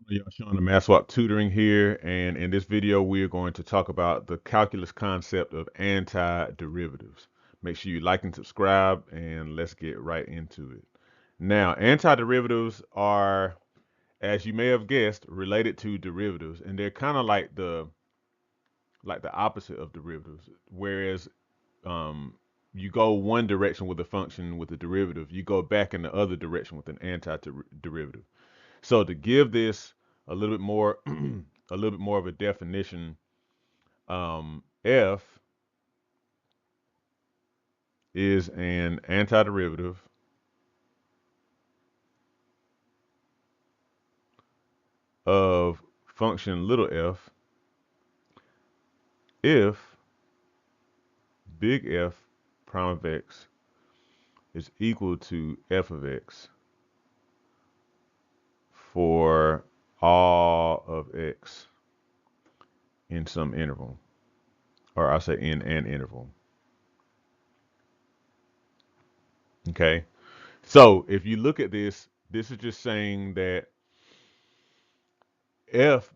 Y'all showing the math swap tutoring here, and in this video we are going to talk about the calculus concept of antiderivatives. Make sure you like and subscribe, and let's get right into it. Now, antiderivatives are, as you may have guessed, related to derivatives, and they're kind of like the opposite of derivatives. Whereas um, you go one direction with a function with a derivative, you go back in the other direction with an antiderivative. So to give this a little bit more, a little bit more of a definition, f is an antiderivative of function little f if big F prime of x is equal to f of x for all of x in some interval, or I'll say in an interval. Okay. So if you look at this, this is just saying that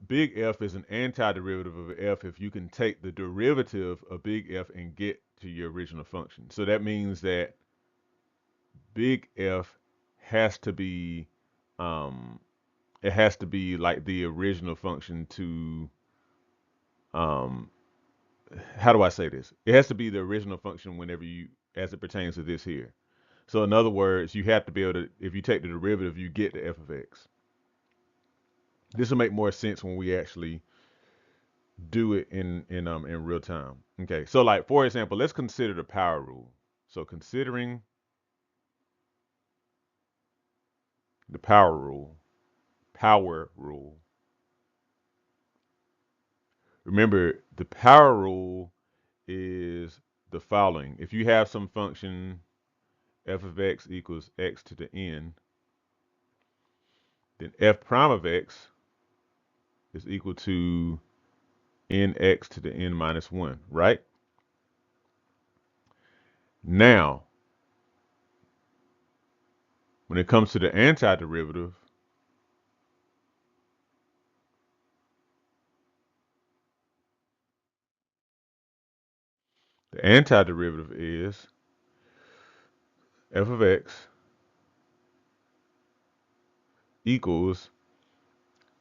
big F is an antiderivative of f if you can take the derivative of big F and get to your original function. So that means that big F has to be, um, it has to be like the original function to, um, how do I say this? It has to be the original function whenever you, as it pertains to this here. So in other words, you have to be able to, if you take the derivative, you get the f of x. This will make more sense when we actually do it in real time. Okay, so like for example, let's consider the power rule. So considering the power rule. Remember, the power rule is the following: if you have some function f of x equals x to the n, then f prime of x is equal to nx to the n minus 1, right? Now, when it comes to the antiderivative, the antiderivative is f of x equals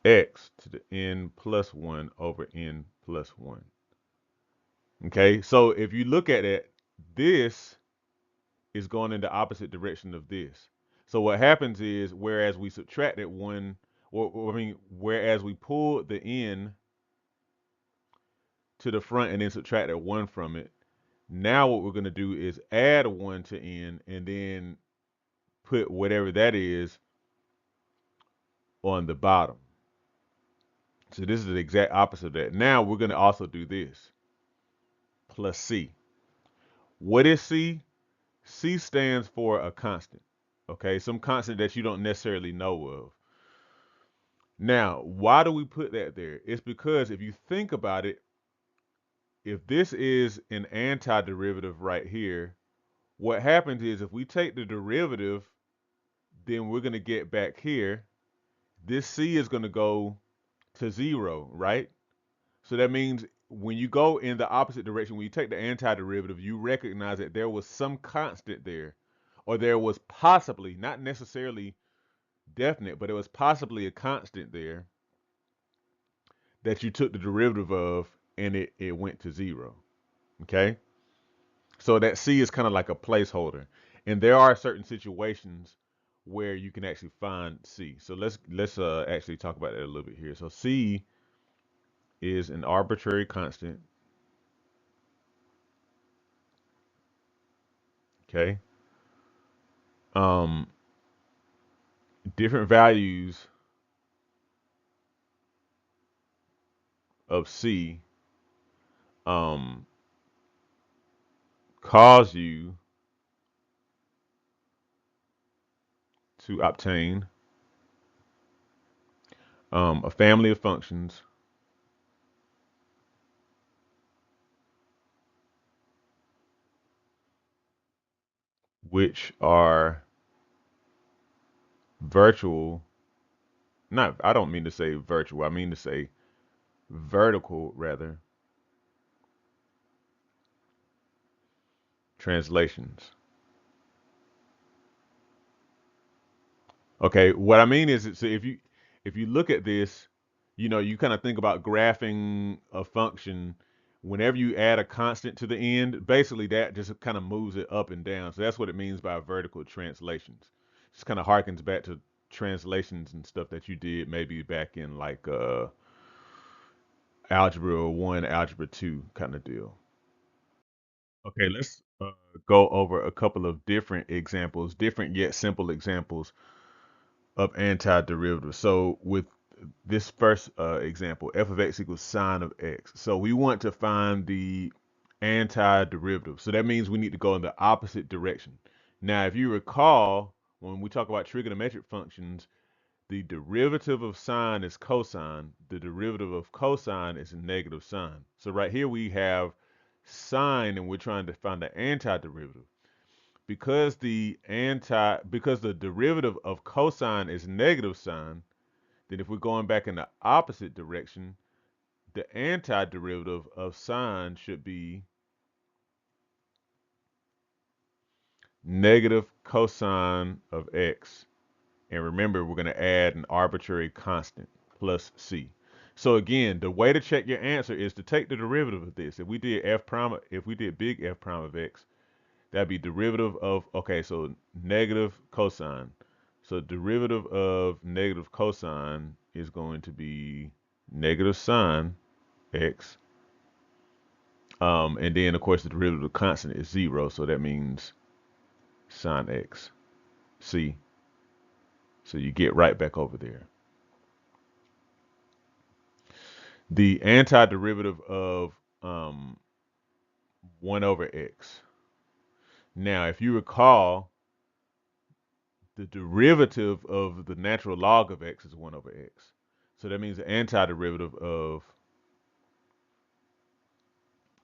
x to the n plus 1 over n plus 1. Okay, so if you look at it, this is going in the opposite direction of this. So what happens is, whereas we subtracted 1, or I mean, whereas we pulled the n to the front and then subtracted 1 from it, now what we're going to do is add 1 to n and then put whatever that is on the bottom. So this is the exact opposite of that. Now we're going to also do this, plus c. What is c? C stands for a constant. Okay, some constant that you don't necessarily know of. Now, why do we put that there? It's because if you think about it, if this is an antiderivative right here, what happens is if we take the derivative, then we're going to get back here. This c is going to go to 0, right? So that means when you go in the opposite direction, when you take the antiderivative, you recognize that there was some constant there, or there was possibly, not necessarily definite, but it was possibly a constant there that you took the derivative of and it went to 0. Okay? So that C is kind of like a placeholder. And there are certain situations where you can actually find C. So let's actually talk about that a little bit here. So C is an arbitrary constant. Okay. Um, different values of C um, cause you to obtain a family of functions which are virtual not, I don't mean to say virtual, I mean to say vertical rather, translations. Okay, what I mean is, so if you look at this, you kind of think about graphing a function. Whenever you add a constant to the end, basically that just kind of moves it up and down. So that's what it means by vertical translations. Just kind of harkens back to translations and stuff that you did maybe back in like algebra one, algebra two kind of deal. Okay, let's go over a couple of different examples, different yet simple examples of antiderivatives. So with this first example, f of x equals sine of x. So we want to find the antiderivative. So that means we need to go in the opposite direction. Now, if you recall, when we talk about trigonometric functions, the derivative of sine is cosine. The derivative of cosine is negative sine. So right here we have sine, and we're trying to find the antiderivative. Because the derivative of cosine is negative sine, then if we're going back in the opposite direction, the antiderivative of sine should be negative cosine of x. And remember, we're going to add an arbitrary constant plus c. So again, the way to check your answer is to take the derivative of this. If we did big F prime of x, that'd be derivative of, okay, so negative cosine. So derivative of negative cosine is going to be negative sine x. And then, of course, the derivative of constant is 0. So that means sine x. See? So you get right back over there. The antiderivative of 1 over x. Now, if you recall, the derivative of the natural log of x is 1 over x. So that means the antiderivative of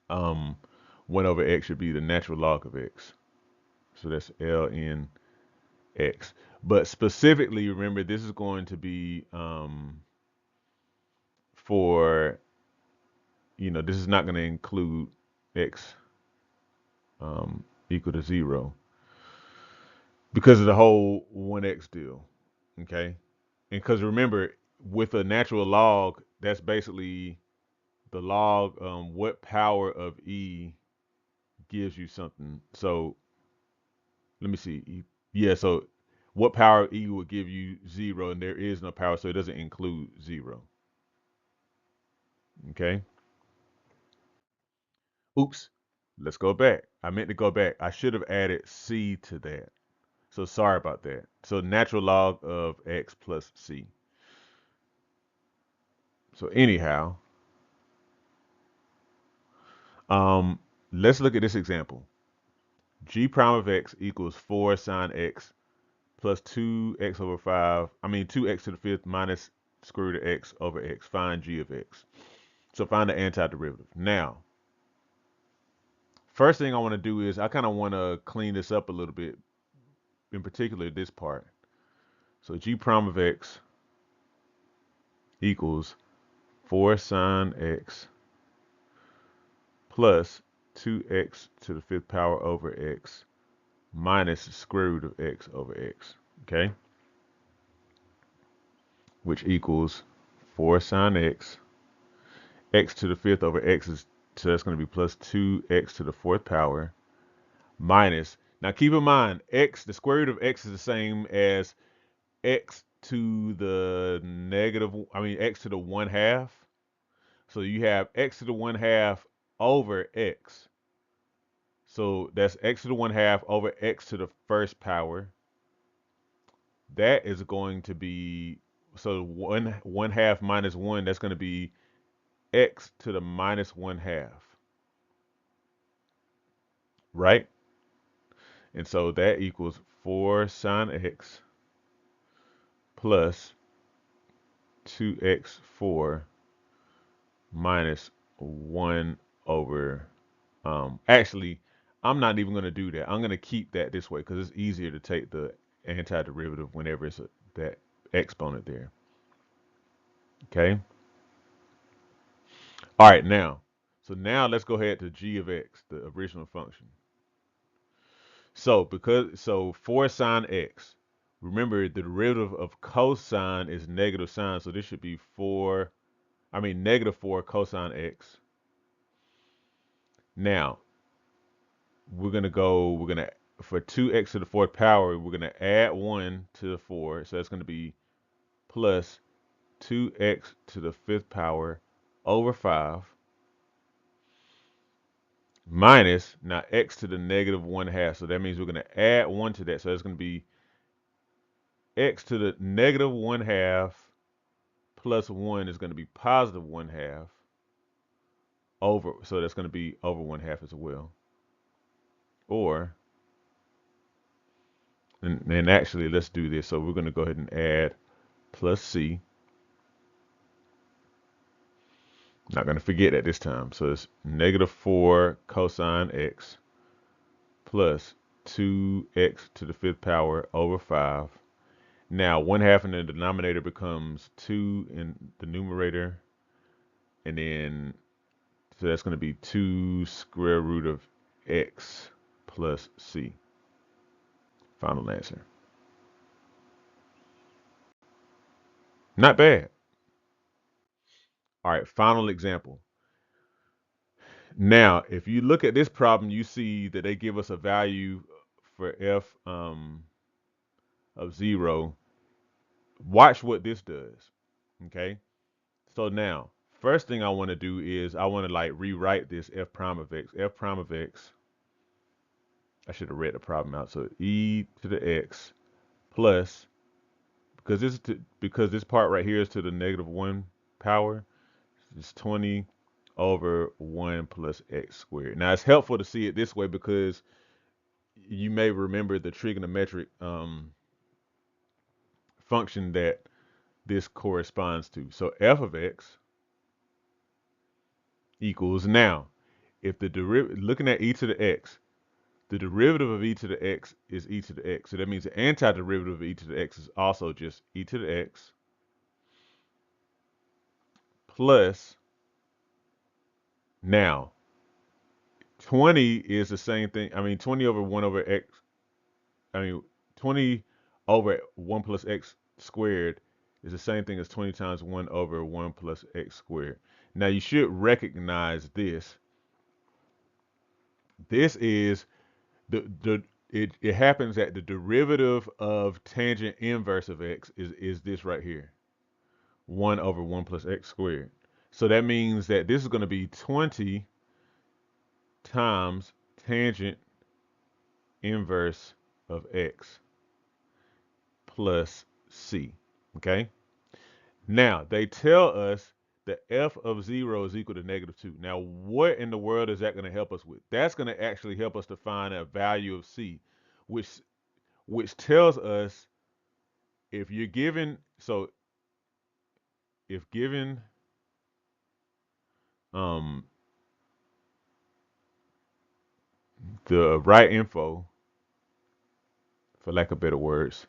1 over x should be the natural log of x. So that's ln x. But specifically, remember, this is going to be for, this is not going to include x equal to 0 because of the whole 1x deal. Okay. And because remember, with a natural log, that's basically the log, what power of e gives you something. So let me see. Yeah, so what power of e would give you 0, and there is no power, so it doesn't include 0. Okay. Oops. Let's go back. I meant to go back. I should have added c to that. So sorry about that. So natural log of x plus c. So anyhow, um, let's look at this example. G prime of x equals 4 sine x plus 2x over 5. I mean 2x to the fifth minus square root of x over x. Find g of x. So find the antiderivative. Now, first thing I want to do is I kind of want to clean this up a little bit, in particular this part. So g prime of x equals 4 sine x plus 2x to the fifth power over x minus the square root of x over x, okay? Which equals 4 sine x to the fifth over x is, so that's going to be plus 2x to the fourth power minus, now keep in mind, the square root of x is the same as x to the x to the 1/2. So you have x to the 1/2 over x. So that's x to the 1/2 over x to the first power. That is going to be, so 1/2 minus 1, that's going to be x to the minus 1/2, right? And so that equals 4 sine x plus 2x4 minus 1 over, actually, I'm not even going to do that. I'm going to keep that this way because it's easier to take the antiderivative whenever it's that exponent there. Okay. All right, now. So now let's go ahead to g of x, the original function. So for sine x, remember the derivative of cosine is negative sine, so this should be negative 4 cosine x. Now, for 2x to the fourth power, we're gonna add 1 to the 4, so that's gonna be plus 2x to the fifth power over 5 minus, now x to the negative 1/2, so that means we're gonna add 1 to that, so that's gonna be x to the negative 1/2 plus 1 is going to be positive 1/2 over, so that's going to be over 1/2 as well. Or, and actually, let's do this. So we're going to go ahead and add plus c. Not going to forget at this time. So it's negative 4 cosine x plus 2x to the fifth power over 5. Now, 1/2 in the denominator becomes 2 in the numerator. And then, so that's going to be 2 square root of x plus c. Final answer. Not bad. All right, final example. Now, if you look at this problem, you see that they give us a value for f of 0. Watch what this does. Okay. So now, first thing I want to do is I want to like rewrite this f prime of x. F prime of x. I should have read the problem out. So e to the x plus, because this part right here is to the negative 1 power. It's 20 over 1 plus x squared. Now, it's helpful to see it this way because you may remember the trigonometric function that this corresponds to. So f of x equals, now, if the derivative, looking at e to the x, the derivative of e to the x is e to the x. So that means the antiderivative of e to the x is also just e to the x plus, now, 20 is the same thing. 20 over 1 over x, I mean, 20 over 1 plus x squared is the same thing as 20 times 1 over 1 plus x squared. Now, you should recognize this. This is it happens that the derivative of tangent inverse of x is this right here, 1 over 1 plus x squared. So that means that this is going to be 20 times tangent inverse of x plus c. Okay? Now, they tell us that f of 0 is equal to negative 2. Now, what in the world is that going to help us with? That's going to actually help us to find a value of c, which tells us, if you're given, so if given um, the right info, for lack of better words,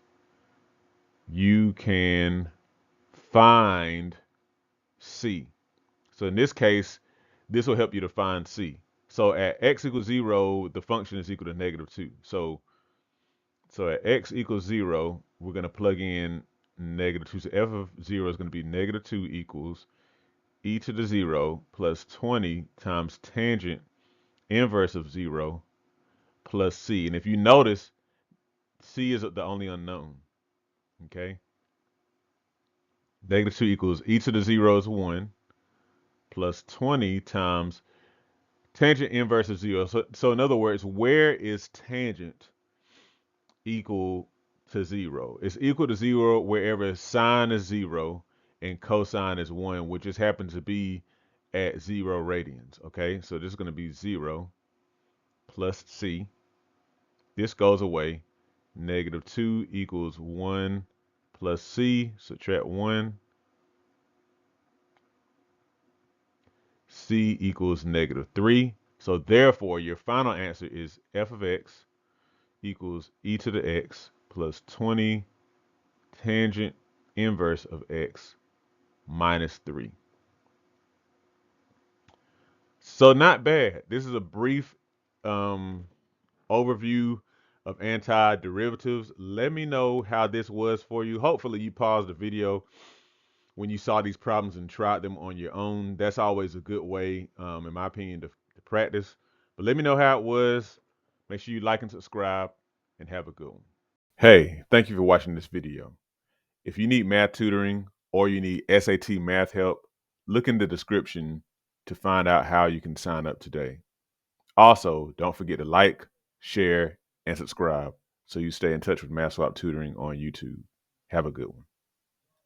you can find c. So in this case, this will help you to find c. So at x equals 0, the function is equal to negative 2. So at x equals 0, we're going to plug in negative 2. So f of 0 is going to be negative 2 equals e to the 0 plus 20 times tangent inverse of 0 plus c. And if you notice, c is the only unknown. Okay? Negative 2 equals e to the 0 is 1 plus 20 times tangent inverse of 0. So in other words, where is tangent equal to 0? It's equal to 0 wherever sine is 0 and cosine is 1, which just happens to be at 0 radians. Okay, so this is going to be 0 plus c. This goes away. Negative 2 equals 1 plus c. Subtract 1. C equals negative 3. So therefore, your final answer is f of x equals e to the x plus 20 tangent inverse of x minus 3. So not bad. This is a brief um, overview of antiderivatives. Let me know how this was for you. Hopefully you paused the video when you saw these problems and tried them on your own. That's always a good way, in my opinion, to practice. But let me know how it was. Make sure you like and subscribe, and have a good one. Hey, thank you for watching this video. If you need math tutoring or you need SAT math help, look in the description to find out how you can sign up today. Also, don't forget to like, share, and subscribe so you stay in touch with Math Swap Tutoring on YouTube. Have a good one.